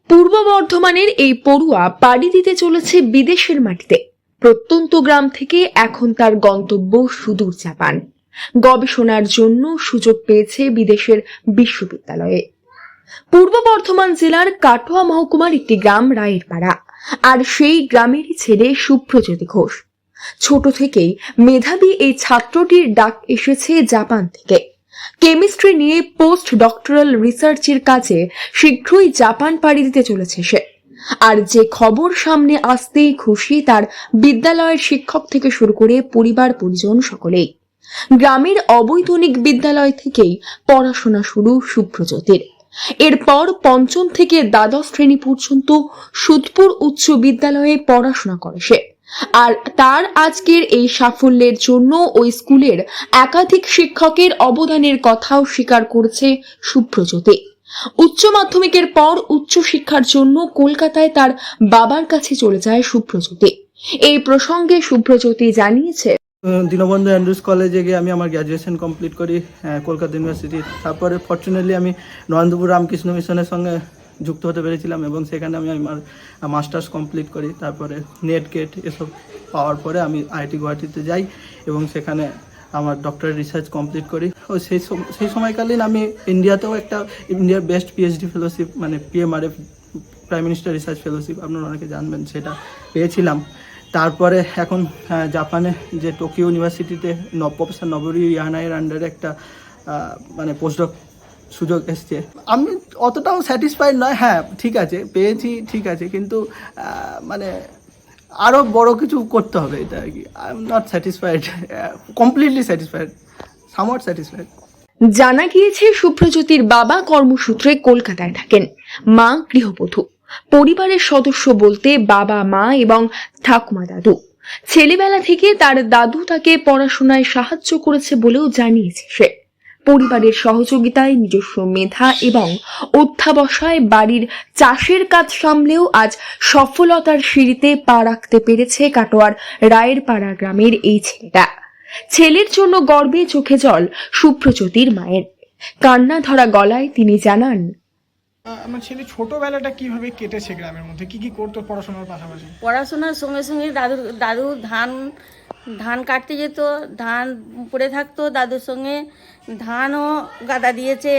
পূর্ব বর্ধমানের এই পড়ুয়া পাড়ি দিতে চলেছে বিদেশের মাটিতে। প্রত্যন্ত গ্রাম থেকে এখন তার গন্তব্য সুদূর জাপান। গবেষণার জন্য সুযোগ পেয়েছে বিদেশের বিশ্ববিদ্যালয়ে। পূর্ব বর্ধমান জেলার কাটোয়া মহকুমার একটি গ্রাম রায়েরপাড়া, আর সেই গ্রামেরই ছেলে সুপ্রজ্যোতি ঘোষ। ছোট থেকেই মেধাবী এই ছাত্রটির ডাক এসেছে জাপান থেকে। কেমিস্ট্রি নিয়ে পোস্ট ডক্টরাল রিসার্চের কাজে শীঘ্রই জাপান পাড়ি দিতে চলেছে সে। আর যে খবর সামনে আসতেই খুশি তার বিদ্যালয়ের শিক্ষক থেকে শুরু করে পরিবার পরিজন সকলেই। গ্রামের অবৈতনিক বিদ্যালয় থেকেই পড়াশোনা শুরু সুপ্রজ্যোতির। এরপর পঞ্চম থেকে দ্বাদশ শ্রেণী পর্যন্ত সুদপুর উচ্চ বিদ্যালয়ে পড়াশোনা করে সে। আর তার আজকের এই সাফল্যের জন্য ওই স্কুলের একাধিক শিক্ষকের অবদানের কথাও স্বীকার করেছে সুপ্রজ্যোতি। উচ্চ মাধ্যমিকের পর উচ্চ শিক্ষার জন্য কলকাতায় তার বাবার কাছে চলে যায় সুপ্রজ্যোতি। এই প্রসঙ্গে সুপ্রজ্যোতি জানিয়েছে, দীনবন্ধু অ্যান্ড্রুজ কলেজে গিয়ে আমি আমার গ্র্যাজুয়েশন কমপ্লিট করি কলকাতা ইউনিভার্সিটি। তারপরে ফর্চুনেটলি আমি নরেন্দ্রপুর রামকৃষ্ণ মিশনের সঙ্গে যুক্ত হতে পেরেছিলাম এবং সেখানে আমি আমার মাস্টার্স কমপ্লিট করি। তারপরে নেট গেট এসব পাওয়ার পরে আমি আইআইটি গুয়াহাটিতে যাই এবং সেখানে আমার ডক্টরেট রিসার্চ কমপ্লিট করি। ও সেই সময়কালীন আমি ইন্ডিয়াতেও একটা ইন্ডিয়ার বেস্ট পিএইচডি ফেলোশিপ মানে PMRF prime minister research fellowship আপনারা অনেকে জানবেন, সেটা পেয়েছিলাম। তারপরে এখন জাপানে যে টোকিও ইউনিভার্সিটিতে প্রফেসর নোবুরু ইয়ানাইয়ের আন্ডারে একটা মানে পোস্টডক সুযোগ এসছে। আমি অতটাও স্যাটিসফাইড নয়। হ্যাঁ ঠিক আছে, পেয়েছি ঠিক আছে, কিন্তু মানে আরও বড় কিছু করতে হবে, এটা আর কি। I am not satisfied, completely satisfied, somewhat satisfied. জানা গিয়েছে সুপ্রজ্যোতির বাবা কর্মসূত্রে কলকাতায় থাকেন, মা গৃহবধূ। পরিবারের সদস্য বলতে বাবা, মা এবং ঠাকুমা, দাদু। ছেলেবেলা থেকে তার দাদু তাকে পড়াশোনায় সাহায্য করেছে বলেও জানিয়েছে সে। পরিবারের সহযোগিতায়, নিজস্ব মেধা এবং অধ্যাবসায় বাড়ির চাষের কাজ সামলেও আজ সফলতার সিঁড়িতে পা রাখতে পেরেছে কাটোয়ার রায়েরপাড়া গ্রামের এই ছেলেটা। ছেলের জন্য গর্বে চোখে জল সুপ্রজ্যোতির মায়ের। কান্না ধরা গলায় তিনি জানান, আমার ছেলে ছোটবেলাটা কিভাবে কেটেছে গ্রামের মধ্যে, কি কি করতো পড়াশোনার পাশাপাশি? পড়াশোনার সঙ্গে সঙ্গে দাদু ধান কাটতে যেত, ধান পড়ে থাকতো, দাদুর সঙ্গে ধানও গাদা দিয়েছে,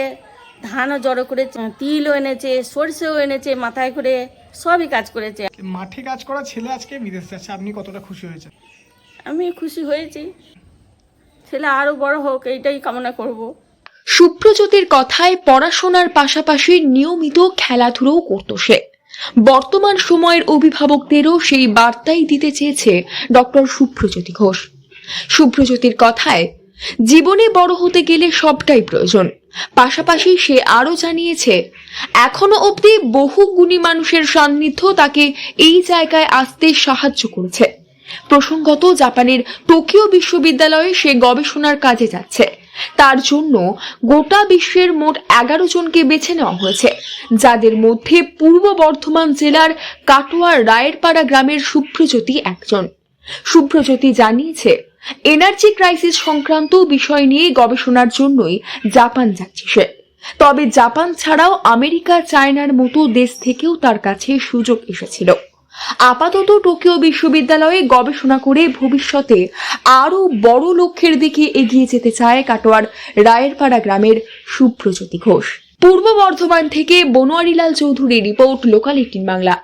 ধানও জড়ো করেছে, তিলও এনেছে, সরষেও এনেছে, মাথায় করে সবই কাজ করেছে। মাঠে কাজ করা ছেলে আজকে বিদেশ যাচ্ছে, আপনি কতটা খুশি হয়েছেন? আমি খুশি হয়েছি, ছেলে আরো বড় হোক এইটাই কামনা করব। সুপ্রজ্যোতির কথায় পড়াশোনার পাশাপাশি নিয়মিত খেলাধুলাও করত সে। বর্তমান সময়ের অভিভাবকদেরও সেই বার্তাই দিতে চেয়েছে ডক্টর সুপ্রজ্যোতি ঘোষ। সুপ্রজ্যোতির কথায়, জীবনে বড় হতে গেলে সবটাই প্রয়োজন। পাশাপাশি সে আরো জানিয়েছে, এখনো অবধি বহু গুণী মানুষের সান্নিধ্য তাকে এই জায়গায় আসতে সাহায্য করেছে। প্রসঙ্গত, জাপানের টোকিও বিশ্ববিদ্যালয়ে সে গবেষণার কাজে যাচ্ছে। তার জন্য গোটা বিশ্বের মোট 11 জনকে বেছে নেওয়া হয়েছে, যাদের মধ্যে পূর্ব বর্ধমান জেলার কাটোয়ার রায়েরপাড়া গ্রামের সুপ্রজ্যোতি একজন। সুপ্রজ্যোতি জানিয়েছে, এনার্জি ক্রাইসিস সংক্রান্ত বিষয় নিয়ে গবেষণার জন্যই জাপান যাচ্ছে সে। তবে জাপান ছাড়াও আমেরিকা, চায়নার মতো দেশ থেকেও তার কাছে সুযোগ এসেছিল। আপাতত টোকিও বিশ্ববিদ্যালয়ে গবেষণা করে ভবিষ্যতে আরো বড় লক্ষ্যের দিকে এগিয়ে যেতে চায় কাটোয়ার রায়েরপাড়া গ্রামের সুপ্রজ্যোতি ঘোষ। পূর্ব বর্ধমান থেকে বনোয়ারিলাল চৌধুরী রিপোর্ট, লোকাল 18 বাংলা।